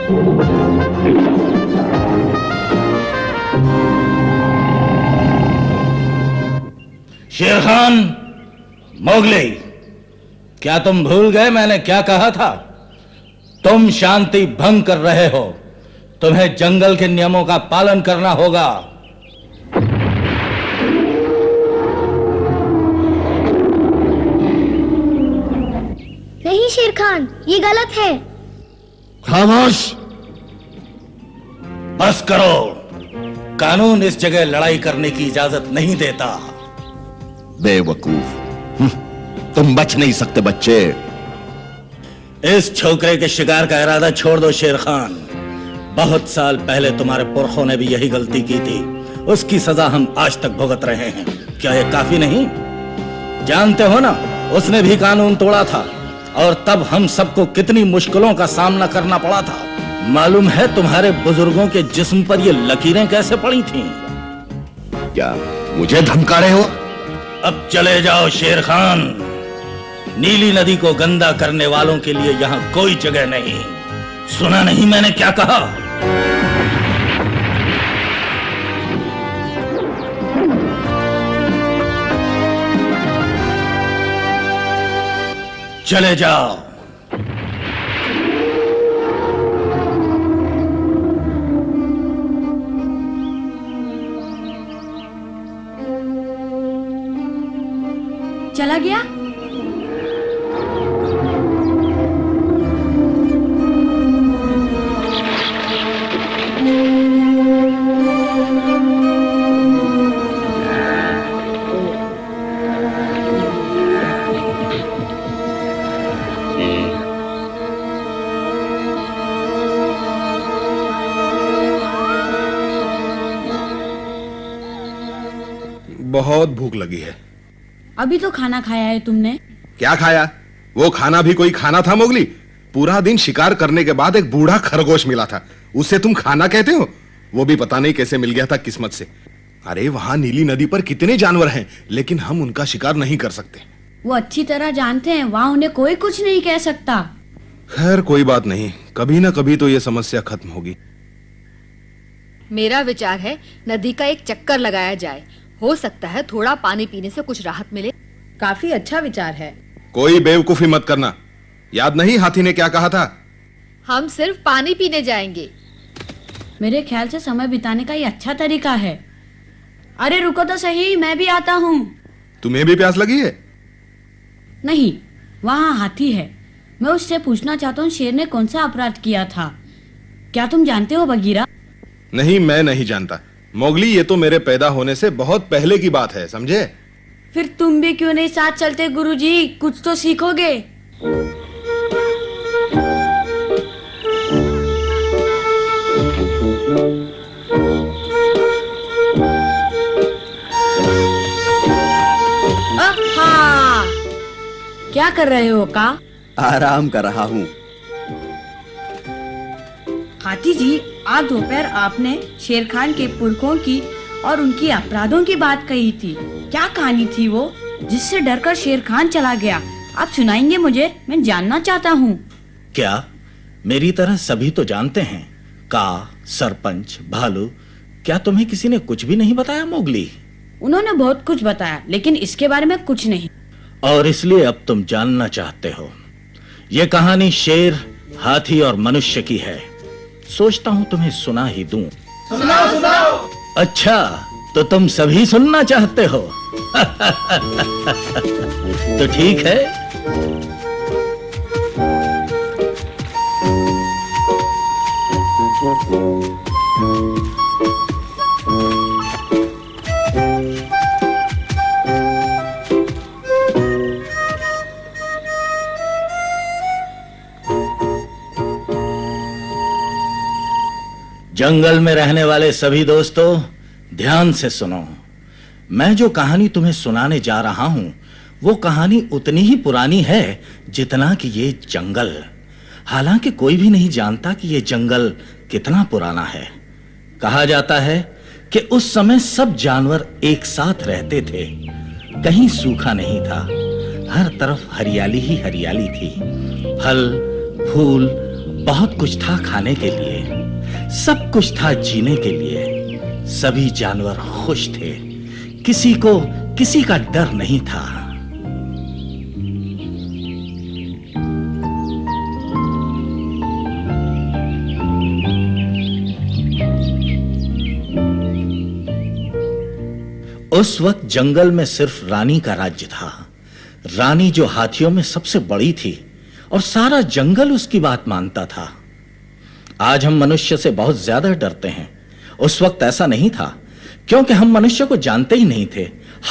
शेर खान, मोगली, क्या तुम भूल गए मैंने क्या कहा था? तुम शांति भंग कर रहे हो। तुम्हें जंगल के नियमों का पालन करना होगा। नहीं शेर खान, ये गलत है। खामोश। बस करो। कानून इस जगह लड़ाई करने की इजाजत नहीं देता। बेवकूफ, तुम बच नहीं सकते बच्चे। इस छोकरे के शिकार का इरादा छोड़ दो शेर खान। बहुत साल पहले तुम्हारे पुरखों ने भी यही गलती की थी। उसकी सजा हम आज तक भुगत रहे हैं। क्या यह काफी नहीं? जानते हो ना, उसने भी कानून तोड़ा था और तब हम सबको कितनी मुश्किलों का सामना करना पड़ा था। मालूम है तुम्हारे बुजुर्गों के जिस्म पर ये लकीरें कैसे पड़ी थीं? क्या मुझे धमका रहे हो? अब चले जाओ शेर खान। नीली नदी को गंदा करने वालों के लिए यहां कोई जगह नहीं। सुना नहीं मैंने क्या कहा? चले जाओ। चला गया? बहुत भूख लगी है। अभी तो खाना खाया है तुमने। क्या खाया? वो खाना भी कोई खाना था मोगली? पूरा दिन शिकार करने के बाद एक बूढ़ा खरगोश मिला था, उसे तुम खाना कहते हो? वो भी पता नहीं कैसे मिल गया था किस्मत से। अरे वहां नीली नदी पर कितने जानवर हैं, लेकिन हम उनका शिकार नहीं कर सकते। वो अच्छी तरह जानते हैं, वहाँ उन्हें कोई कुछ नहीं कह सकता। खैर कोई बात नहीं, कभी ना कभी तो ये समस्या खत्म होगी। मेरा विचार है नदी का एक चक्कर लगाया जाए। हो सकता है थोड़ा पानी पीने से कुछ राहत मिले। काफी अच्छा विचार है। कोई बेवकूफी मत करना। याद नहीं हाथी ने क्या कहा था? हम सिर्फ पानी पीने जाएंगे। मेरे ख्याल से समय बिताने का ये अच्छा तरीका है। अरे रुको तो सही, मैं भी आता हूँ। तुम्हें भी प्यास लगी है? नहीं, वहाँ हाथी है। मैं उससे पूछना चाहता हूँ शेर ने कौन सा अपराध किया था। क्या तुम जानते हो बगीरा? नहीं, मैं नहीं जानता मोगली। ये तो मेरे पैदा होने से बहुत पहले की बात है, समझे? फिर तुम भी क्यों नहीं साथ चलते गुरुजी? कुछ तो सीखोगे। आहा! क्या कर रहे हो का? आराम कर रहा हूँ। हाथी जी, आज दोपहर आपने शेर खान के पुरखों की और उनकी अपराधों की बात कही थी। क्या कहानी थी वो, जिससे डरकर शेर खान चला गया? आप सुनाएंगे मुझे? मैं जानना चाहता हूँ। क्या मेरी तरह सभी तो जानते हैं? का, सरपंच, भालू, क्या तुम्हें किसी ने कुछ भी नहीं बताया मोगली? उन्होंने बहुत कुछ बताया, लेकिन इसके बारे में कुछ नहीं। और इसलिए अब तुम जानना चाहते हो। ये कहानी शेर, हाथी और मनुष्य की है। सोचता हूं तुम्हें सुना ही दूं। सुनाओ। अच्छा, तो तुम सभी सुनना चाहते हो? तो ठीक है। जंगल में रहने वाले सभी दोस्तों, ध्यान से सुनो। मैं जो कहानी तुम्हें सुनाने जा रहा हूं, वो कहानी उतनी ही पुरानी है जितना कि ये जंगल। हालांकि कोई भी नहीं जानता कि ये जंगल कितना पुराना है। कहा जाता है कि उस समय सब जानवर एक साथ रहते थे। कहीं सूखा नहीं था, हर तरफ हरियाली ही हरियाली थी। फल, फूल बहुत कुछ था खाने के लिए, सब कुछ था जीने के लिए। सभी जानवर खुश थे, किसी को किसी का डर नहीं था। उस वक्त जंगल में सिर्फ रानी का राज्य था। रानी जो हाथियों में सबसे बड़ी थी और सारा जंगल उसकी बात मानता था। आज हम मनुष्य से बहुत ज्यादा डरते हैं, उस वक्त ऐसा नहीं था, क्योंकि हम मनुष्य को जानते ही नहीं थे,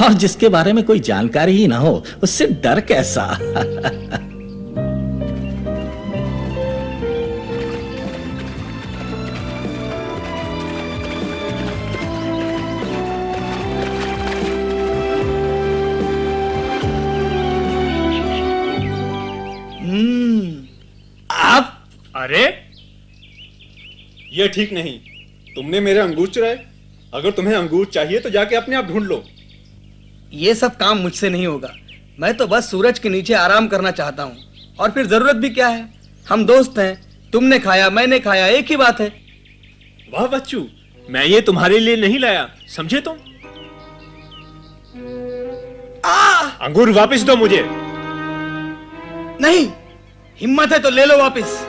और जिसके बारे में कोई जानकारी ही ना हो उससे डर कैसा। अरे ये ठीक नहीं, तुमने मेरे अंगूर चुराए। अगर तुम्हें अंगूर चाहिए तो जाके अपने आप ढूंढ लो। ये सब काम मुझसे नहीं होगा। मैं तो बस सूरज के नीचे आराम करना चाहता हूँ, और फिर जरूरत भी क्या है? हम दोस्त हैं, तुमने खाया मैंने खाया, एक ही बात है। वाह बच्चू, मैं ये तुम्हारे लिए नहीं लाया, समझे तुम? अंगूर वापस दो मुझे। नहीं, हिम्मत है तो ले लो वापस।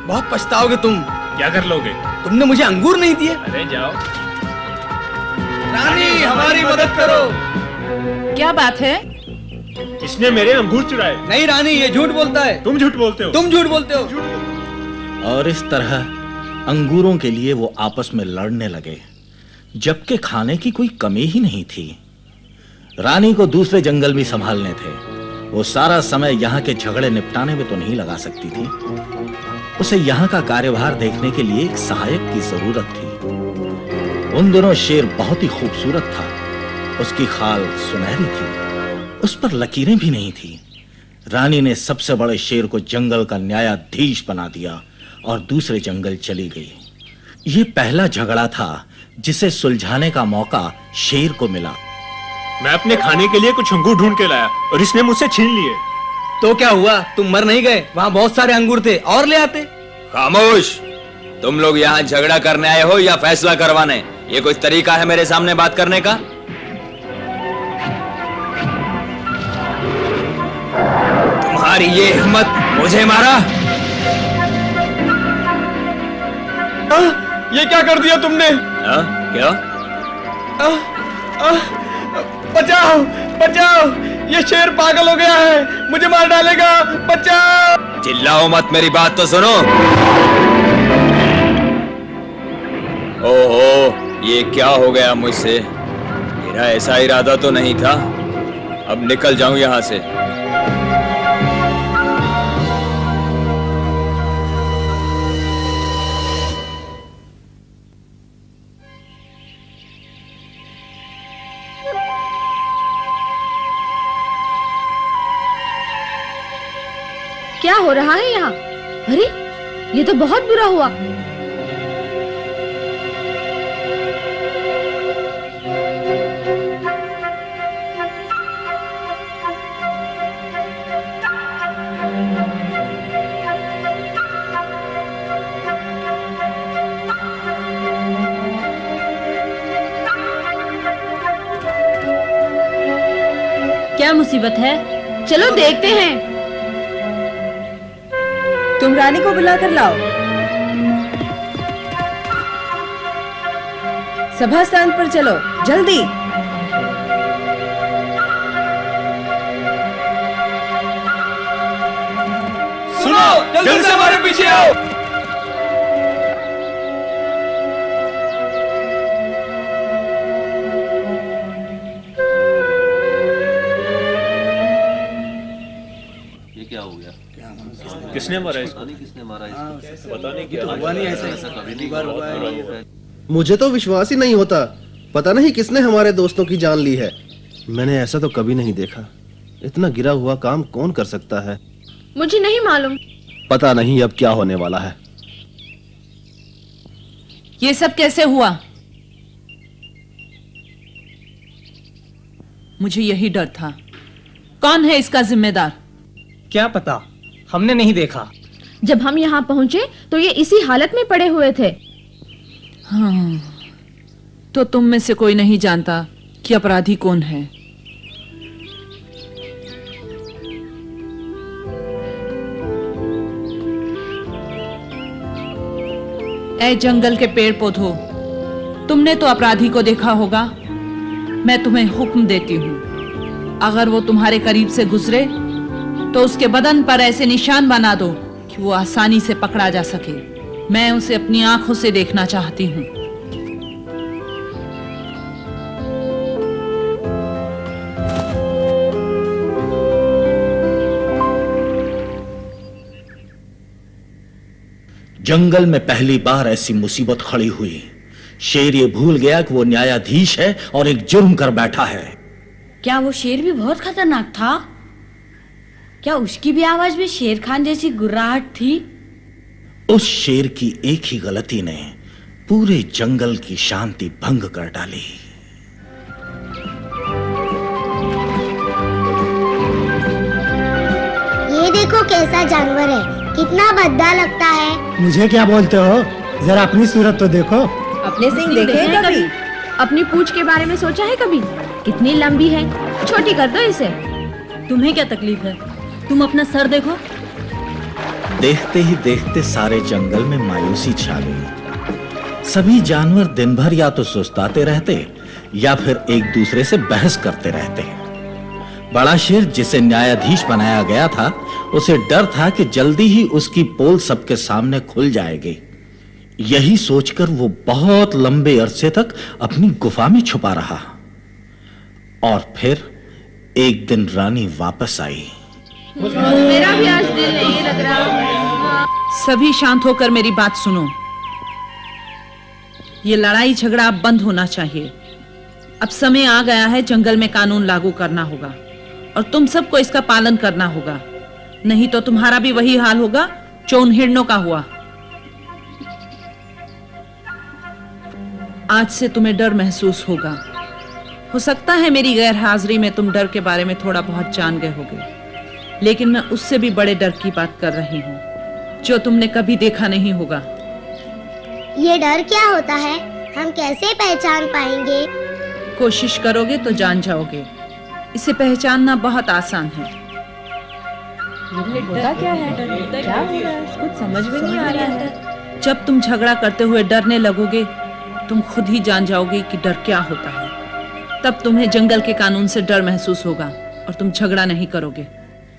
बहुत पछताओगे तुम। क्या कर लोगे? तुमने मुझे अंगूर नहीं दिए। अरे जाओ। रानी, हमारी मदद करो। क्या बात है? इसने मेरे अंगूर चुराए। नहीं रानी, ये झूठ बोलता है। तुम झूठ बोलते हो। तुम झूठ बोलते हो। और इस तरह अंगूरों के लिए वो आपस में लड़ने लगे, जबकि खाने की कोई कमी ही नहीं थी। रानी को दूसरे जंगल भी संभालने थे। वो सारा समय यहाँ के झगड़े निपटाने में तो नहीं लगा सकती थी। उसे यहाँ का कार्यभार देखने के लिए एक सहायक की जरूरत थी। उन दिनों शेर बहुत ही खूबसूरत था। उसकी खाल सुनहरी थी, उस पर लकीरें भी नहीं थी। रानी ने सबसे बड़े शेर को जंगल का न्यायाधीश बना दिया और दूसरे जंगल चली गई। ये पहला झगड़ा था जिसे सुलझाने का मौका शेर को मिला। मैं अपने खाने के लिए कुछ अंगूर ढूंढ के लाया और इसने मुझसे छीन लिए। तो क्या हुआ? तुम मर नहीं गए? वहाँ बहुत सारे अंगूर थे, और ले आते। खामोश! तुम लोग यहाँ झगड़ा करने आए हो या फैसला करवाने? ये कोई तरीका है मेरे सामने बात करने का? तुम्हारी ये हिम्मत मुझे मारा? ये क्या कर दिया तुमने? क्या? बचाओ बचाओ, ये शेर पागल हो गया है, मुझे मार डालेगा, बचाओ। चिल्लाओ मत, मेरी बात तो सुनो। ओहो, ये क्या हो गया मुझसे? मेरा ऐसा इरादा तो नहीं था। अब निकल जाऊं यहां से। क्या हो रहा है यहाँ? अरे ये तो बहुत बुरा हुआ। क्या मुसीबत है? चलो देखते हैं। तुम रानी को बुला कर लाओ। सभा स्थान पर चलो, जल्दी। सुनो, जल्दी से हमारे पीछे आओ। किसने मारा इसको? पता नहीं क्या हुआ। नहीं ऐसा पहली बार हुआ है। मुझे तो विश्वास ही नहीं होता। पता नहीं किसने हमारे दोस्तों की जान ली है। मैंने ऐसा तो कभी नहीं देखा। इतना गिरा हुआ काम कौन कर सकता है? मुझे नहीं मालूम। पता नहीं अब क्या होने वाला है। ये सब कैसे हुआ? मुझे यही डर था। कौन है इसका जिम्मेदार? क्या पता, हमने नहीं देखा। जब हम यहाँ पहुंचे तो ये इसी हालत में पड़े हुए थे। हाँ, तो तुम में से कोई नहीं जानता कि अपराधी कौन है। ऐ जंगल के पेड़ पौधों, तुमने तो अपराधी को देखा होगा। मैं तुम्हें हुक्म देती हूँ, अगर वो तुम्हारे करीब से गुजरे तो उसके बदन पर ऐसे निशान बना दो कि वो आसानी से पकड़ा जा सके। मैं उसे अपनी आंखों से देखना चाहती हूँ। जंगल में पहली बार ऐसी मुसीबत खड़ी हुई। शेर ये भूल गया कि वो न्यायाधीश है और एक जुर्म कर बैठा है। क्या वो शेर भी बहुत खतरनाक था? क्या उसकी भी आवाज में शेर खान जैसी गुर्राहट थी? उस शेर की एक ही गलती ने पूरे जंगल की शांति भंग कर डाली। ये देखो कैसा जानवर है, कितना भद्दा लगता है। मुझे क्या बोलते हो, जरा अपनी सूरत तो देखो। अपने सिंह देखे हैं कभी? अपनी पूंछ के बारे में सोचा है कभी? कितनी लंबी है, छोटी कर दो इसे। तुम्हें क्या तकलीफ है? तुम अपना सर देखो। देखते ही देखते सारे जंगल में मायूसी छा गई। सभी जानवर दिन भर या तो सुस्ताते रहते या फिर एक दूसरे से बहस करते रहते। बड़ा शेर जिसे न्यायाधीश बनाया गया था, उसे डर था कि जल्दी ही उसकी पोल सबके सामने खुल जाएगी। यही सोचकर वो बहुत लंबे अरसे तक अपनी गुफा में छुपा रहा। और फिर एक दिन रानी वापस आई। मेरा भी आज दिल नहीं लग रहा। सभी शांत होकर मेरी बात सुनो। ये लड़ाई झगड़ा अब बंद होना चाहिए। अब समय आ गया है, जंगल में कानून लागू करना होगा और तुम सबको इसका पालन करना होगा, नहीं तो तुम्हारा भी वही हाल होगा जो उन हिरणों का हुआ। आज से तुम्हें डर महसूस होगा। हो सकता है मेरी गैर हाजिरी में तुम डर के बारे में थोड़ा बहुत जान गए होगे, लेकिन मैं उससे भी बड़े डर की बात कर रही हूँ जो तुमने कभी देखा नहीं होगा। ये डर क्या होता है, हम कैसे पहचान पाएंगे? कोशिश करोगे तो जान जाओगे। इसे पहचानना बहुत आसान है। होता क्या है? क्या हो रहा है? कुछ समझ में नहीं आ रहा है। जब तुम झगड़ा करते हुए डरने लगोगे, तुम खुद ही जान जाओगे कि डर क्या होता है। तब तुम्हें जंगल के कानून से डर महसूस होगा और तुम झगड़ा नहीं करोगे।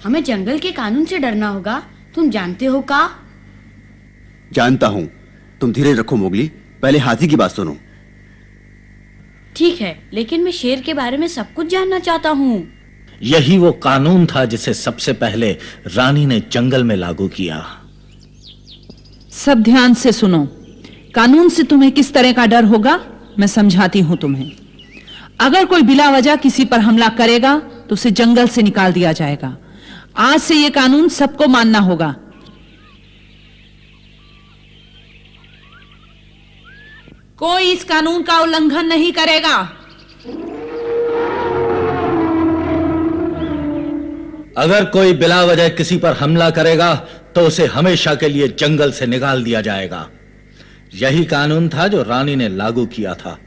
हमें जंगल के कानून से डरना होगा, तुम जानते हो का? जानता हूँ। तुम धीरे रखो मोगली, पहले हाथी की बात सुनो। ठीक है, लेकिन मैं शेर के बारे में सब कुछ जानना चाहता हूँ। यही वो कानून था जिसे सबसे पहले रानी ने जंगल में लागू किया। सब ध्यान से सुनो। कानून से तुम्हें किस तरह का डर होगा मैं समझाती हूं तुम्हें। अगर कोई बिला वजह किसी पर हमला करेगा तो उसे जंगल से निकाल दिया जाएगा। आज से यह कानून सबको मानना होगा। कोई इस कानून का उल्लंघन नहीं करेगा। अगर कोई बिला वजह किसी पर हमला करेगा तो उसे हमेशा के लिए जंगल से निकाल दिया जाएगा। यही कानून था जो रानी ने लागू किया था।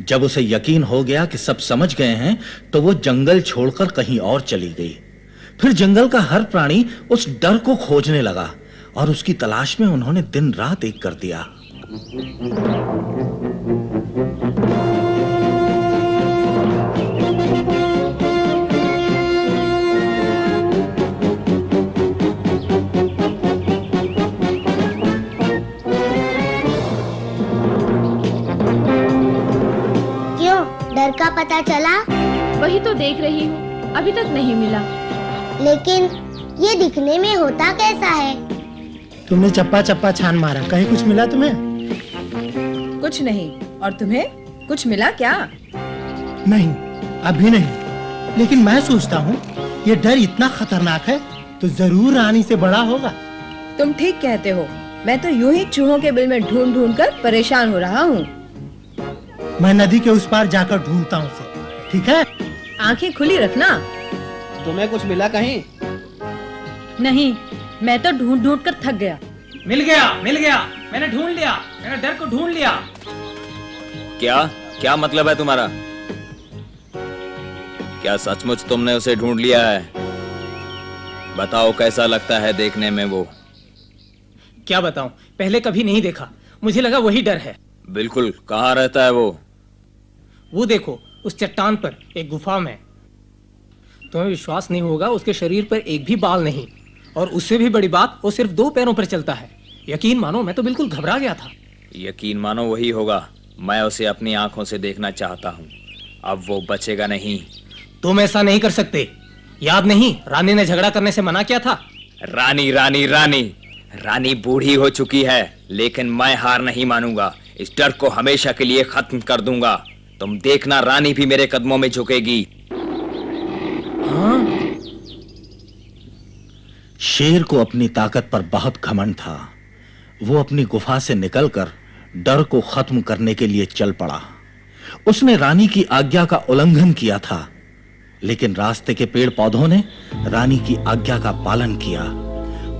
जब उसे यकीन हो गया कि सब समझ गए हैं तो वो जंगल छोड़कर कहीं और चली गई। फिर जंगल का हर प्राणी उस डर को खोजने लगा और उसकी तलाश में उन्होंने दिन रात एक कर दिया। डर का पता चला? वही तो देख रही हूँ, अभी तक नहीं मिला। लेकिन ये दिखने में होता कैसा है? तुमने चप्पा चप्पा छान मारा, कहीं कुछ मिला तुम्हें? कुछ नहीं। और तुम्हें कुछ मिला क्या? नहीं, अभी नहीं। लेकिन मैं सोचता हूँ ये डर इतना खतरनाक है तो जरूर रानी से बड़ा होगा। तुम ठीक कहते हो। मैं तो यूं ही चूहों के बिल में ढूंढ ढूंढ कर परेशान हो रहा हूँ। मैं नदी के उस पार जाकर ढूंढता हूँ उसे, ठीक है? आंखें खुली रखना। तुम्हें कुछ मिला कहीं? नहीं, मैं तो ढूंढ ढूंढ कर थक गया। मिल गया, मैंने ढूंढ लिया, मैंने डर को ढूंढ लिया। क्या क्या मतलब है तुम्हारा? क्या सचमुच तुमने उसे ढूंढ लिया है? बताओ कैसा लगता है देखने में वो? क्या बताऊं, पहले कभी नहीं देखा, मुझे लगा वही डर है। बिल्कुल, कहाँ रहता है वो? वो देखो, उस चट्टान पर एक गुफा में। तुम्हें विश्वास नहीं होगा, उसके शरीर पर एक भी बाल नहीं, और उससे भी बड़ी बात, वो सिर्फ 2 पैरों पर चलता है। यकीन मानो, मैं तो बिल्कुल घबरा गया था। यकीन मानो वही होगा। मैं उसे अपनी आंखों से देखना चाहता हूँ। अब वो बचेगा नहीं। तुम ऐसा नहीं कर सकते। याद नहीं, रानी ने झगड़ा करने से मना किया था। रानी रानी रानी रानी बूढ़ी हो चुकी है, लेकिन मैं हार नहीं मानूंगा। इस डर को हमेशा के लिए खत्म कर दूंगा। तुम देखना, रानी भी मेरे कदमों में झुकेगी। हाँ? शेर को अपनी ताकत पर बहुत घमंड था। वो अपनी गुफा से निकलकर डर को खत्म करने के लिए चल पड़ा। उसने रानी की आज्ञा का उल्लंघन किया था, लेकिन रास्ते के पेड़ पौधों ने रानी की आज्ञा का पालन किया।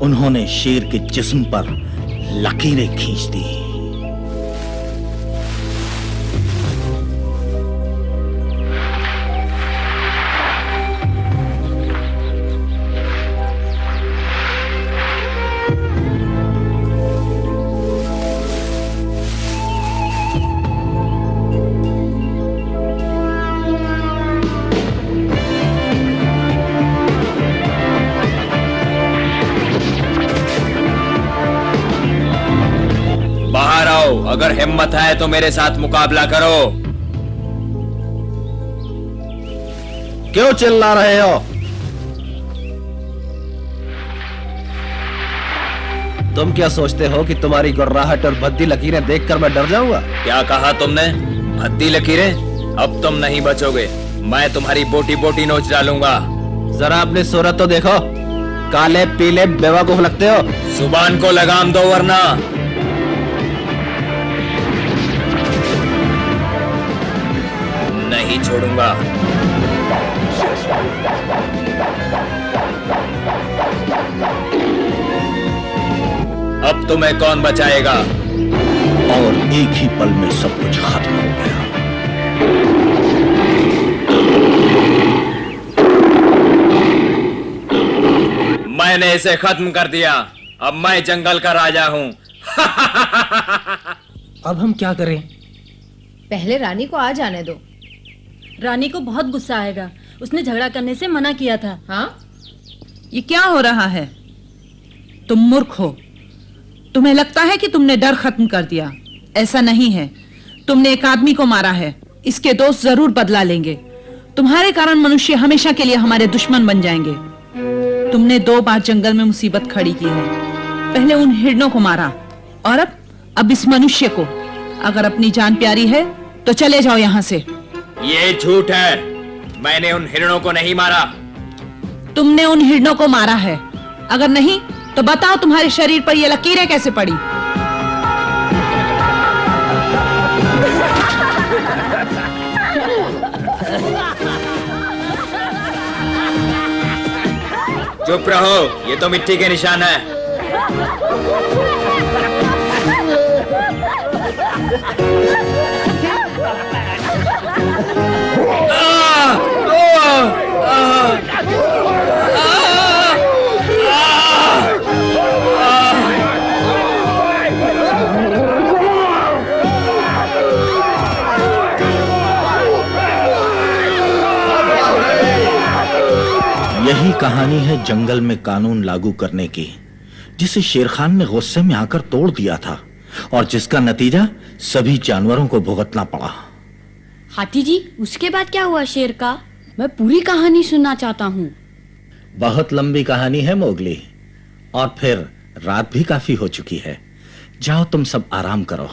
उन्होंने शेर के जिस्म पर लकीरें खींच दी। अगर हिम्मत है तो मेरे साथ मुकाबला करो। क्यों चिल्ला रहे हो? तुम क्या सोचते हो कि तुम्हारी गुर्राहट और भद्दी लकीरें देखकर मैं डर जाऊंगा? क्या कहा तुमने? भद्दी लकीरें? अब तुम नहीं बचोगे। मैं तुम्हारी बोटी बोटी नोच डालूंगा। जरा अपनी सूरत तो देखो, काले पीले बेवकूफ लगते हो। जुबान को लगाम दो वरना। नहीं छोड़ूंगा। अब तुम्हें कौन बचाएगा? और एक ही पल में सब कुछ खत्म हो गया। मैंने इसे खत्म कर दिया। अब मैं जंगल का राजा हूं। अब हम क्या करें? पहले रानी को आ जाने दो। रानी को बहुत गुस्सा आएगा। उसने झगड़ा करने से मना किया था। हाँ? ये क्या हो रहा है? तुम मूर्ख हो। तुम्हें लगता है कि तुमने डर खत्म कर दिया। ऐसा नहीं है। तुमने एक आदमी को मारा है। इसके दोस्त जरूर बदला लेंगे। तुम्हारे कारण मनुष्य हमेशा के लिए हमारे दुश्मन बन जाएंगे। तुमने 2 बार जंगल में मुसीबत खड़ी की है। पहले उन हिरणों को मारा और अब इस मनुष्य को। अगर अपनी जान प्यारी है तो चले जाओ यहाँ से। ये झूठ है। मैंने उन हिरणों को नहीं मारा। तुमने उन हिरणों को मारा है। अगर नहीं तो बताओ तुम्हारे शरीर पर ये लकीरें कैसे पड़ी? चुप रहो, ये तो मिट्टी के निशान है। यही कहानी है जंगल में कानून लागू करने की, जिसे शेर खान ने गुस्से में आकर तोड़ दिया था और जिसका नतीजा सभी जानवरों को भुगतना पड़ा। हाथी जी, उसके बाद क्या हुआ शेर का? मैं पूरी कहानी सुनना चाहता हूँ। बहुत लंबी कहानी है मोगली, और फिर रात भी काफी हो चुकी है। जाओ तुम सब आराम करो।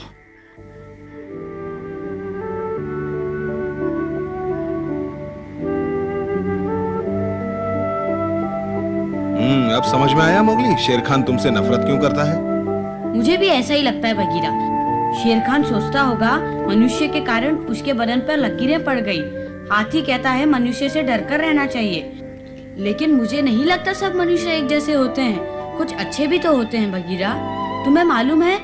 अब समझ में आया मोगली, शेर खान तुमसे नफरत क्यों करता है? मुझे भी ऐसा ही लगता है बगीरा। शेर खान सोचता होगा मनुष्य के कारण उसके बदन पर लकीरें पड़ गई। हाथी कहता है मनुष्य से डरकर रहना चाहिए। लेकिन मुझे नहीं लगता सब मनुष्य एक जैसे होते हैं। कुछ अच्छे भी तो होते हैं बगीरा। तुम्हें मालूम है,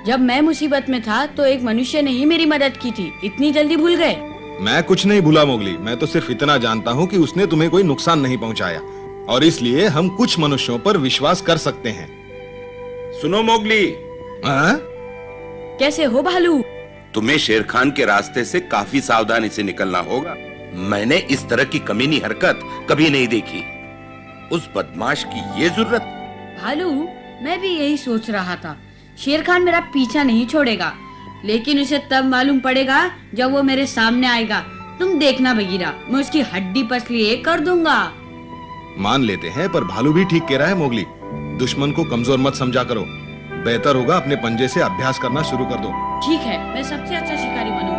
जब मैं मुसीबत में था तो एक मनुष्य ने ही मेरी मदद की थी। इतनी जल्दी भूल गए? मैं कुछ नहीं भूला मोगली। मैं तो सिर्फ इतना जानता हूँ कि उसने तुम्हें कोई नुकसान नहीं पहुँचाया, और इसलिए हम कुछ मनुष्यों पर विश्वास कर सकते हैं। सुनो मोगली। कैसे हो भालू? तुम्हें शेर खान के रास्ते से काफी सावधानी से निकलना होगा। मैंने इस तरह की कमीनी हरकत कभी नहीं देखी। उस बदमाश की ये जरूरत। भालू, मैं भी यही सोच रहा था। शेर खान मेरा पीछा नहीं छोड़ेगा, लेकिन उसे तब मालूम पड़ेगा जब वो मेरे सामने आएगा। तुम देखना बगीरा, मैं उसकी हड्डी पसली एक कर दूंगा। मान लेते हैं, पर भालू भी ठीक कह रहा है मोगली। दुश्मन को कमजोर मत समझा करो। बेहतर होगा अपने पंजे से अभ्यास करना शुरू कर दो। ठीक है, मैं सबसे अच्छा शिकारी बनूंगा।